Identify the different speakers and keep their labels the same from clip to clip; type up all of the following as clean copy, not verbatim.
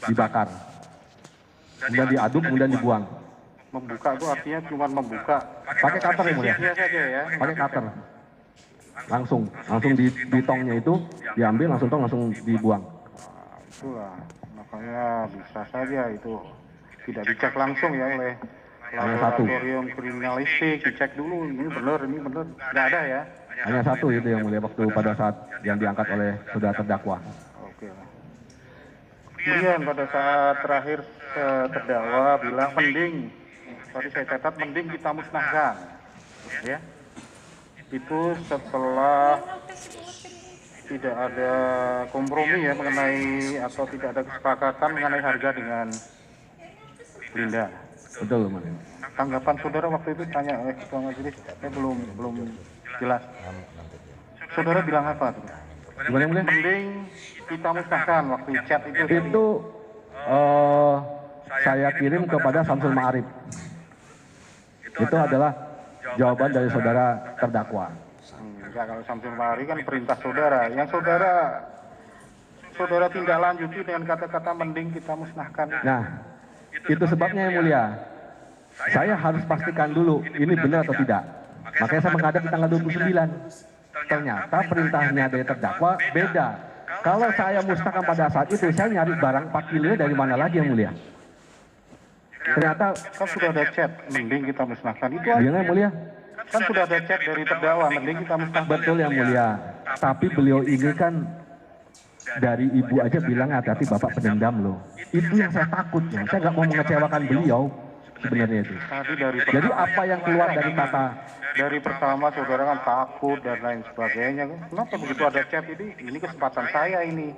Speaker 1: dibakar, kemudian diaduk, kemudian dibuang.
Speaker 2: Membuka itu artinya cuma membuka.
Speaker 1: Pakai cutter yang mulia.
Speaker 2: Sisnya saja ya.
Speaker 1: Pakai cutter. Langsung di tongnya itu diambil, langsung dibuang.
Speaker 2: Nah, itulah makanya bisa saja itu tidak dicek langsung ya oleh laboratorium kriminalistik, dicek dulu ini benar, nggak ada ya.
Speaker 1: Hanya satu itu yang mulia waktu pada saat yang diangkat oleh saudara terdakwa.
Speaker 2: Oke. Kemudian pada saat terakhir terdakwa bilang mending, tadi saya catat mending kita musnahkan, ya. Itu setelah tidak ada kompromi ya mengenai atau tidak ada kesepakatan mengenai harga dengan Linda.
Speaker 1: Betul, mulia.
Speaker 2: Tanggapan saudara waktu itu tanya ketua majelis, saya belum jelas. Saudara bilang apa tuh?
Speaker 1: Gimana, mulia?
Speaker 2: Mending kita musnahkan waktu chat itu.
Speaker 1: Itu saya kirim kepada Samsul Ma'arif. Itu adalah jawaban dari saudara terdakwa.
Speaker 2: Enggak, kalau Samsul Ma'arif kan perintah saudara. Yang saudara tindak lanjuti dengan kata-kata mending kita musnahkan.
Speaker 1: Nah, itu sebabnya yang mulia. Saya harus pastikan dulu ini benar atau tidak. Makanya saya menghadap di tanggal 29. Ternyata perintahnya dari terdakwa beda. Kalau saya musnahkan pada saat itu, saya nyari barang 4 kilo dari mana lagi yang mulia. Ternyata
Speaker 2: Kan sudah ada chat, mending kita musnahkan. Itu aja.
Speaker 1: yang mulia.
Speaker 2: Kan sudah ada chat dari terdakwa, mending kita musnahkan.
Speaker 1: Betul yang mulia. Tapi beliau ini kan dari ibu aja bilang hati-hati bapak pendendam loh. Itu yang saya takutnya. Saya nggak mau mengecewakan beliau sebenarnya itu.
Speaker 2: Tadi dari
Speaker 1: Jadi apa yang keluar dari kata
Speaker 2: dari pertama saudara kan takut dan lain sebagainya. Kenapa begitu ada chat ini kesempatan saya ini.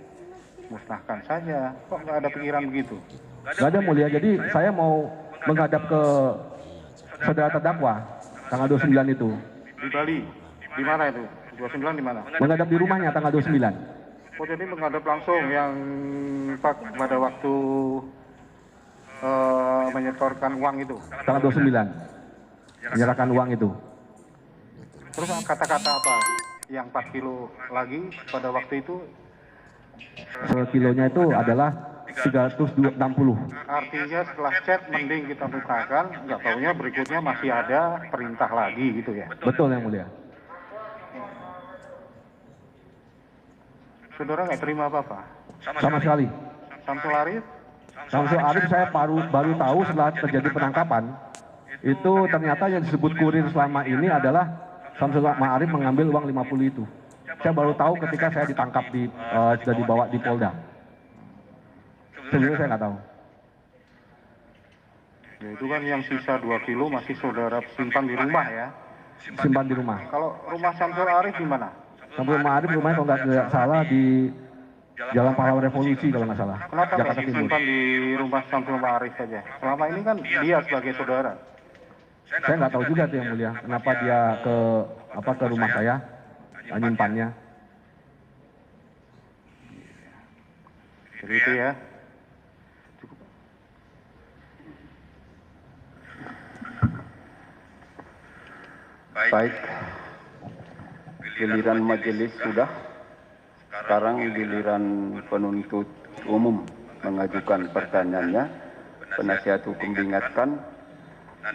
Speaker 2: Musnahkan saja. Kok nggak ada pikiran begitu?
Speaker 1: nggak ada mulia. Jadi saya mau menghadap ke saudara terdakwa tanggal 29 itu.
Speaker 2: Di Bali. Di mana itu? 29 di mana?
Speaker 1: Menghadap di rumahnya tanggal 29.
Speaker 2: Oh, jadi menghadap langsung yang pada waktu menyetorkan uang itu.
Speaker 1: Tanggal 29. Menyerahkan uang itu.
Speaker 2: Terus kata-kata apa? Yang 4 kilo lagi pada waktu itu
Speaker 1: Sekilonya itu adalah 360.
Speaker 2: artinya setelah chat mending kita musnahkan, nggak taunya berikutnya masih ada perintah lagi gitu ya.
Speaker 1: Betul yang mulia.
Speaker 2: Saudara nggak terima apa-apa?
Speaker 1: Sama sekali.
Speaker 2: Samsul Arif?
Speaker 1: Samsul Arif saya baru tahu setelah terjadi penangkapan. Itu ternyata yang disebut kurir selama ini adalah Samsul Ma'arif mengambil uang 50 itu. Saya baru tahu ketika saya ditangkap sudah dibawa di Polda. Sebelumnya saya nggak tahu.
Speaker 2: Ya, itu kan yang sisa 2 kilo masih saudara simpan di rumah ya.
Speaker 1: Simpan di rumah.
Speaker 2: Kalau rumah Samsul Arif di mana?
Speaker 1: Samsul Ma'arif rumahnya kalau nggak salah di Jalan Pahlawan Revolusi kalau nggak salah.
Speaker 2: Kenapa
Speaker 1: Jakarta
Speaker 2: nggak
Speaker 1: Timur.
Speaker 2: disimpan di rumah Samsul Arif saja? Selama ini kan dia sebagai saudara.
Speaker 1: Saya nggak tahu juga tuh yang mulia. Kenapa dia ke rumah saya menyimpannya.
Speaker 2: Jadi itu ya. Cukup.
Speaker 3: Baik, giliran majelis sudah. Sekarang giliran penuntut umum mengajukan pertanyaannya. Penasihat hukum diingatkan,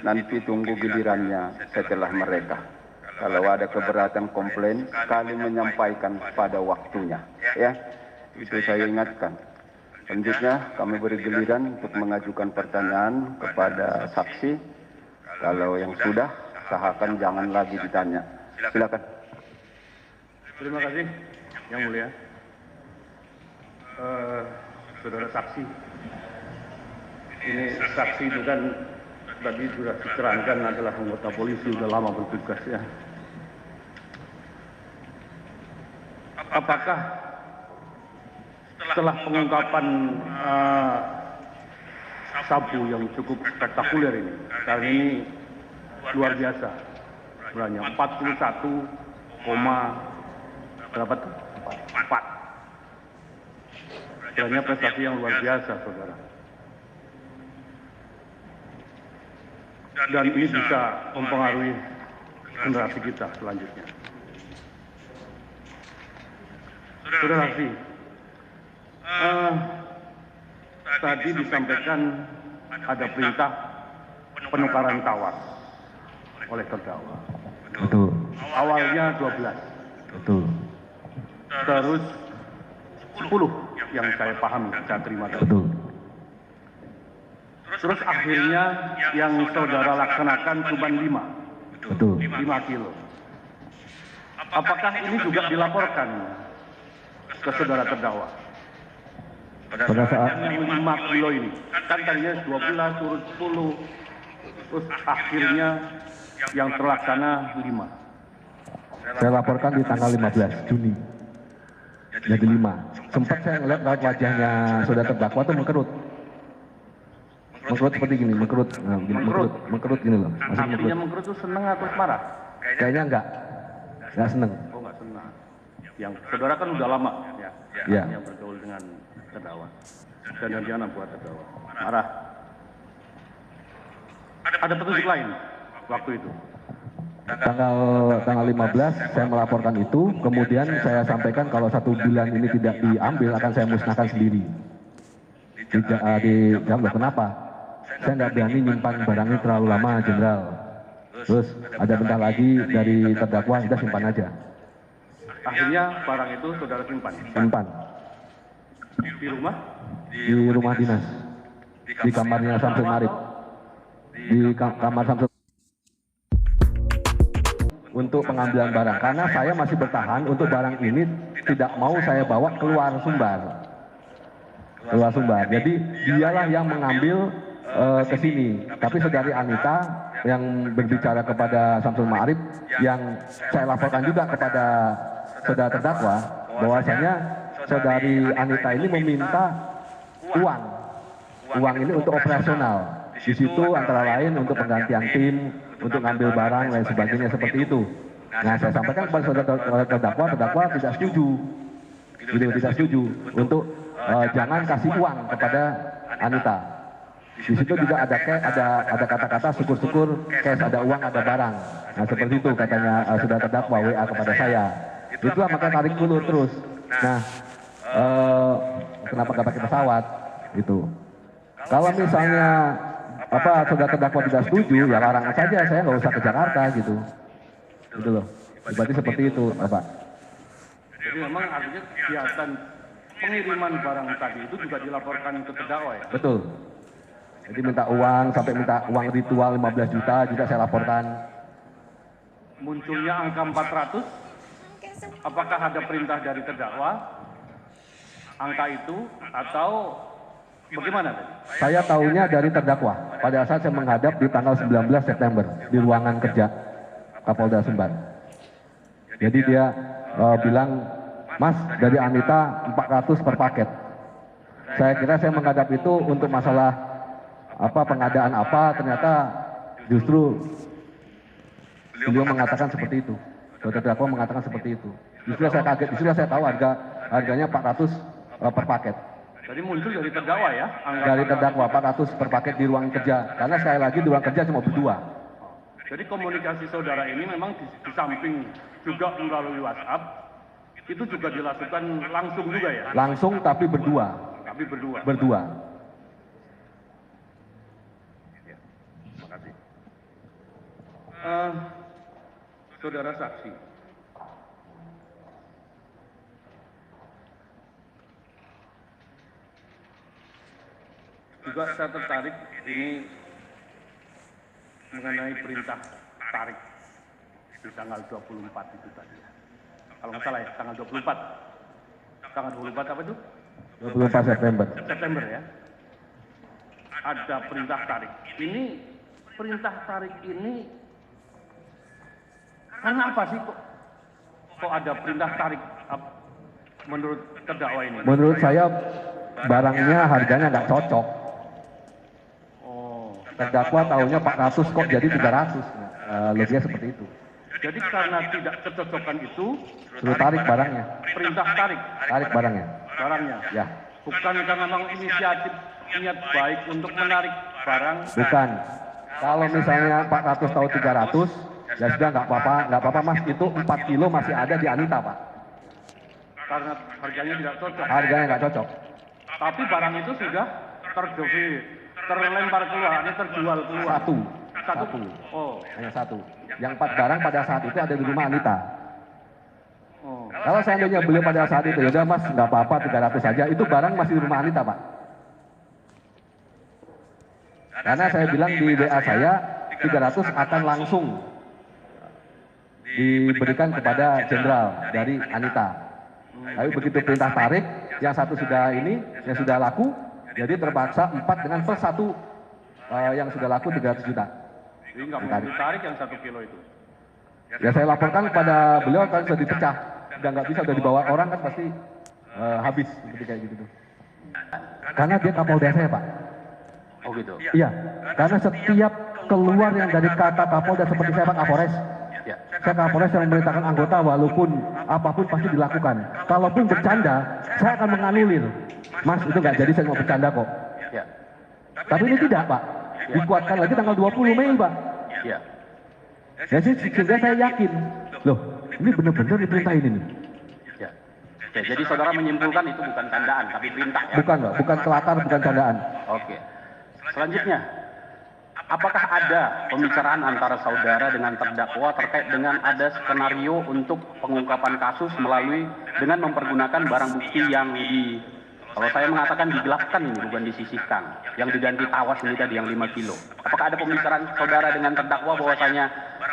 Speaker 3: nanti tunggu gilirannya setelah mereka. Kalau ada keberatan komplain, sekali menyampaikan pada waktunya. Ya, itu saya ingatkan. Selanjutnya kami beri giliran untuk mengajukan pertanyaan kepada saksi. Kalau yang sudah, usahakan jangan lagi ditanya. Silakan.
Speaker 4: Terima kasih, Yang Mulia. Saudara saksi, ini saksi itu kan tadi sudah diterangkan adalah anggota polisi, sudah lama bertugas ya. Apakah setelah pengungkapan sabu yang cukup spektakuler ini, kali ini luar biasa, sebenarnya 41, berapa tuh? 4. Sebenarnya prestasi yang luar biasa, saudara. Dan ini bisa mempengaruhi generasi kita selanjutnya. Saudara saksi, tadi disampaikan ada perintah penukaran tawar oleh terdakwa.
Speaker 1: Betul.
Speaker 4: Awalnya 12,
Speaker 1: Betul.
Speaker 4: terus 10 yang saya pahami, saya terima tadi.
Speaker 1: Betul.
Speaker 4: Terus akhirnya yang saudara laksanakan cuma 5
Speaker 1: Betul.
Speaker 4: kilo. Apakah ini juga dilaporkan ke saudara terdakwa?
Speaker 1: Pada saat
Speaker 4: Yang 5 kilo ini, kan tadinya 12 turun 10, terus akhirnya yang terlaksana 5.
Speaker 1: saya laporkan di tanggal 15 Juni. Jadi 5. Sempat saya ngeliat raut wajahnya saudara terdakwa tuh mengkerut. Mengkerut seperti gini, mengkerut. Nah, begini, mengkerut gini loh. Masih
Speaker 4: Artinya
Speaker 1: mengkerut.
Speaker 4: mengkerut itu senang atau marah?
Speaker 1: Kayaknya enggak seneng.
Speaker 4: Oh, nggak senang. Yang saudara kan udah lama ya,
Speaker 1: Ya.
Speaker 4: yang bergaul dengan terdakwa dan jangan buat terdakwa marah. Ada petunjuk lain waktu itu.
Speaker 1: Tanggal 15 saya melaporkan itu, kemudian saya sampaikan kalau 1 bulan ini tidak diambil akan saya musnahkan sendiri. Dijawab, kenapa? Saya nggak berani nyimpan barang ini terlalu lama, Jenderal. Terus ada bentar lagi dari terdakwa, udah simpan aja.
Speaker 4: Akhirnya barang itu saudara simpan
Speaker 1: Simpan
Speaker 4: di rumah.
Speaker 1: di rumah dinas, di kamarnya Samsul Marip, di kamar Samsul untuk pengambilan barang. Karena saya masih bertahan untuk barang ini tidak mau saya bawa keluar Sumbar. Jadi dialah yang mengambil ke sini. Tapi saudari Anita yang berbicara kepada Samsul Ma'arif, yang saya laporkan juga kepada saudara terdakwa, bahwasanya saudari Anita ini meminta uang ini untuk operasional. Di situ antara lain untuk penggantian tim, untuk ngambil barang dan sebagainya seperti itu. Nah, saya sampaikan kepada saudara terdakwa tidak setuju. Tidak setuju untuk jangan kasih uang kepada Anita. Di situ juga ada kata-kata syukur-syukur cash, ada uang, ada barang. Nah, seperti itu katanya saudara terdakwa WA kepada saya. Itulah maka tarik ulur terus. Nah, kenapa nggak pakai pesawat? Itu. Kalau misalnya saudara terdakwa tidak setuju, ya larang saja, saya nggak usah ke Jakarta gitu. Gitu loh. Berarti seperti itu, Bapak.
Speaker 4: Jadi memang artinya kegiatan pengiriman barang tadi itu juga dilaporkan ke terdakwa ya?
Speaker 1: Betul. Jadi minta uang, sampai minta uang ritual 15 juta juga saya laporkan.
Speaker 4: Munculnya angka 400, apakah ada perintah dari terdakwa angka itu atau bagaimana?
Speaker 1: Saya tahunya dari terdakwa. Pada saat saya menghadap di tanggal 19 September di ruangan kerja Kapolda Sumbar. Jadi dia bilang, Mas, dari Anita 400 per paket. Saya kira saya menghadap itu untuk masalah pengadaan ternyata justru beliau mengatakan seperti itu. Terdakwa mengatakan seperti itu. Justru saya kaget, justru saya tahu harganya 400 per paket.
Speaker 4: Jadi muncul dari terdakwa ya?
Speaker 1: Dari terdakwa 400 per paket di ruang kerja. Karena sekali lagi di ruang kerja cuma berdua.
Speaker 4: Jadi komunikasi saudara ini memang di samping juga melalui WhatsApp, itu juga dilakukan langsung juga ya?
Speaker 1: Langsung tapi berdua.
Speaker 4: Tapi berdua.
Speaker 1: Berdua.
Speaker 4: Ya, terima kasih. Saudara saksi, juga saya tertarik ini mengenai perintah tarik di tanggal 24 itu tadi. Kalau nggak salah ya, tanggal 24. Tanggal 24 apa itu?
Speaker 1: 24 September.
Speaker 4: September ya. Ada perintah tarik. Ini perintah tarik ini karena apa sih kok ada perintah tarik menurut terdakwa ini?
Speaker 1: Menurut saya barangnya harganya nggak cocok.
Speaker 4: Oh,
Speaker 1: Terdakwa tahunya 400 kok jadi 300. Logiknya seperti itu.
Speaker 4: jadi karena tidak kecocokan itu,
Speaker 1: Suruh tarik barangnya.
Speaker 4: perintah tarik
Speaker 1: Tarik barangnya.
Speaker 4: barangnya.
Speaker 1: Ya,
Speaker 4: Bukan karena memang inisiatif niat baik untuk menarik barang.
Speaker 1: bukan. Kalau misalnya 400 tahu 300, ya sudah nggak apa-apa Mas. Itu 4 kilo masih ada di Anita Pak.
Speaker 4: Karena harganya tidak cocok.
Speaker 1: Harganya nggak cocok.
Speaker 4: Tapi barang itu sudah terlempar keluar, ini terjual keluar.
Speaker 1: Satu.
Speaker 4: Oh.
Speaker 1: Hanya satu. Yang 4 barang pada saat itu ada di rumah Anita.
Speaker 4: Oh.
Speaker 1: Kalau seandainya beliau pada saat itu, ya udah mas, nggak apa-apa 300 saja, itu barang masih di rumah Anita, Pak. Karena saya bilang di WA saya, 300 akan langsung diberikan kepada jenderal dari Anita. Tapi begitu perintah tarik, yang satu sudah ini, yang sudah laku, jadi terpaksa 4 dengan plus 1 yang sudah laku 300 juta.
Speaker 4: Jadi nggak mau ditarik yang 1 kilo itu.
Speaker 1: Ya saya laporkan kepada beliau kan sudah dipecah, udah nggak bisa, udah dibawa orang kan pasti habis seperti kayak gitu. Karena dia Kapolda saya, Pak.
Speaker 4: Oh gitu.
Speaker 1: Iya, karena setiap keluar yang dari kata Kapolda seperti saya Pak Kapolres,
Speaker 4: Ya.
Speaker 1: saya Kapolres yang memerintahkan anggota walaupun apapun pasti dilakukan. Kalaupun bercanda, saya akan menganulir. Mas itu nggak jadi, saya mau bercanda kok.
Speaker 4: Ya.
Speaker 1: Tapi ini tidak Pak, dikuatkan lagi tanggal 20 Mei Pak.
Speaker 4: Ya.
Speaker 1: Ya sehingga saya yakin, loh ini benar-benar diperintahin ini.
Speaker 4: Ya. Oke, jadi saudara menyimpulkan itu bukan candaan tapi perintah ya.
Speaker 1: Bukan Pak, bukan kelakar, bukan candaan.
Speaker 4: Oke. Selanjutnya, apakah ada pembicaraan antara saudara dengan terdakwa terkait dengan ada skenario untuk pengungkapan kasus melalui dengan mempergunakan barang bukti yang kalau saya mengatakan digelapkan ini bukan disisihkan, yang diganti tawas ini tadi yang 5 kilo. Apakah ada pembicaraan saudara dengan terdakwa bahwasanya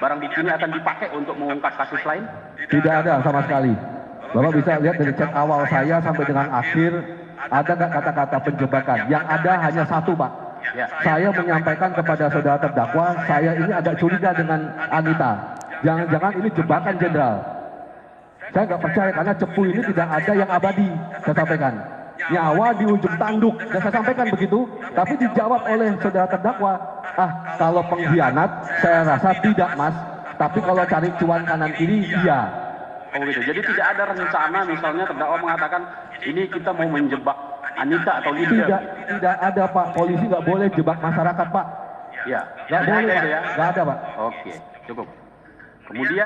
Speaker 4: barang bukti ini akan dipakai untuk mengungkap kasus lain?
Speaker 1: Tidak ada sama sekali. Bapak bisa lihat dari chat awal saya sampai dengan akhir, ada nggak kata-kata penjebakan? Yang ada hanya satu Pak.
Speaker 4: Ya.
Speaker 1: Saya menyampaikan kepada saudara terdakwa, saya ini agak curiga dengan Anita. Jangan-jangan ini jebakan jenderal. Saya nggak percaya karena cepu ini tidak ada yang abadi. Saya sampaikan. Nyawa di ujung tanduk. Dan saya sampaikan begitu. Tapi dijawab oleh saudara terdakwa, kalau pengkhianat, saya rasa tidak mas. Tapi kalau cari cuan kanan kiri, iya.
Speaker 4: Oh gitu. Jadi tidak ada rencana misalnya terdakwa mengatakan ini kita mau menjebak Anita atau Lydia.
Speaker 1: Tidak ada Pak. Polisi nggak boleh jebak masyarakat Pak.
Speaker 4: Ya.
Speaker 1: Nggak boleh
Speaker 4: ada
Speaker 1: Pak.
Speaker 4: ya.
Speaker 1: Nggak ada Pak.
Speaker 4: Oke, cukup. Kemudian